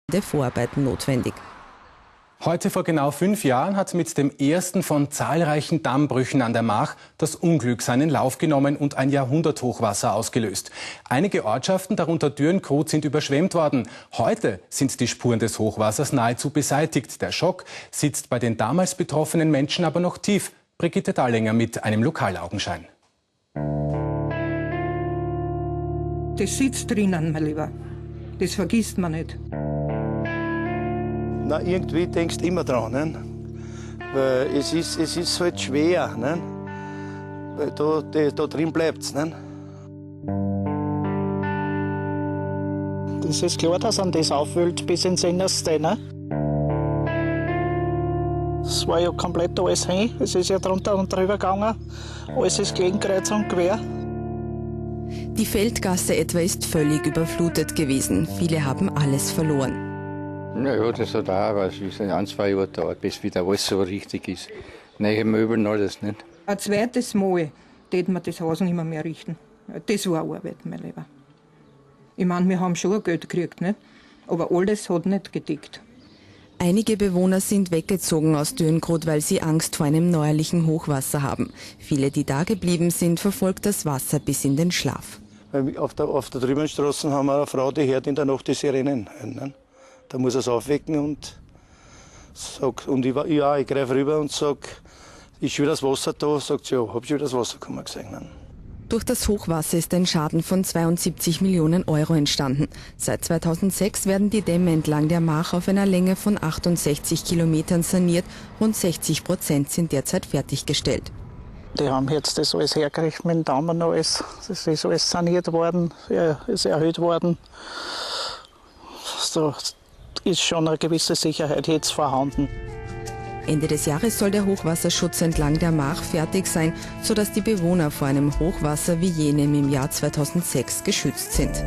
Vorarbeiten notwendig. Heute vor genau 5 Jahren hat mit dem ersten von zahlreichen Dammbrüchen an der Mach das Unglück seinen Lauf genommen und ein Jahrhunderthochwasser ausgelöst. Einige Ortschaften, darunter Dürnkrot, sind überschwemmt worden. Heute sind die Spuren des Hochwassers nahezu beseitigt. Der Schock sitzt bei den damals betroffenen Menschen aber noch tief. Brigitte Dallinger mit einem Lokalaugenschein. Das sitzt drinnen, mein Lieber. Das vergisst man nicht. Na, irgendwie denkst du immer dran, ne? Weil es ist halt schwer, ne? Weil da drin bleibt es. Ne? Das ist klar, dass man das auffüllt bis ins Innerste. Ne? Es war ja komplett alles hin. Es ist ja drunter und drüber gegangen. Alles ist gelegen, kreuz und quer. Die Feldgasse etwa ist völlig überflutet gewesen. Viele haben alles verloren. Ja, das hat auch ein, 2 Jahre gedauert, bis wieder alles so richtig ist. Neue Möbel und alles nicht. Ein zweites Mal täte man das Haus nicht mehr richten. Das war Arbeit, mein Lieber. Ich meine, wir haben schon Geld gekriegt, nicht? Aber alles hat nicht gedeckt. Einige Bewohner sind weggezogen aus Dürnkrot, weil sie Angst vor einem neuerlichen Hochwasser haben. Viele, die da geblieben sind, verfolgt das Wasser bis in den Schlaf. Auf der drüben Straße haben wir eine Frau, die hört in der Nacht die Sirenen. Ne? Da muss er es aufwecken und sagt, und ich greife rüber und sage, ist schon wieder das Wasser da? Sagt sie, ja, hab schon wieder das Wasser kommen gesehen. Ne? Durch das Hochwasser ist ein Schaden von 72 Millionen Euro entstanden. Seit 2006 werden die Dämme entlang der Mach auf einer Länge von 68 Kilometern saniert. Rund 60% sind derzeit fertiggestellt. Die haben jetzt das alles hergerichtet mit dem Daumen alles. Das ist alles saniert worden, ist erhöht worden. So ist schon eine gewisse Sicherheit jetzt vorhanden. Ende des Jahres soll der Hochwasserschutz entlang der Mach fertig sein, sodass die Bewohner vor einem Hochwasser wie jenem im Jahr 2006 geschützt sind.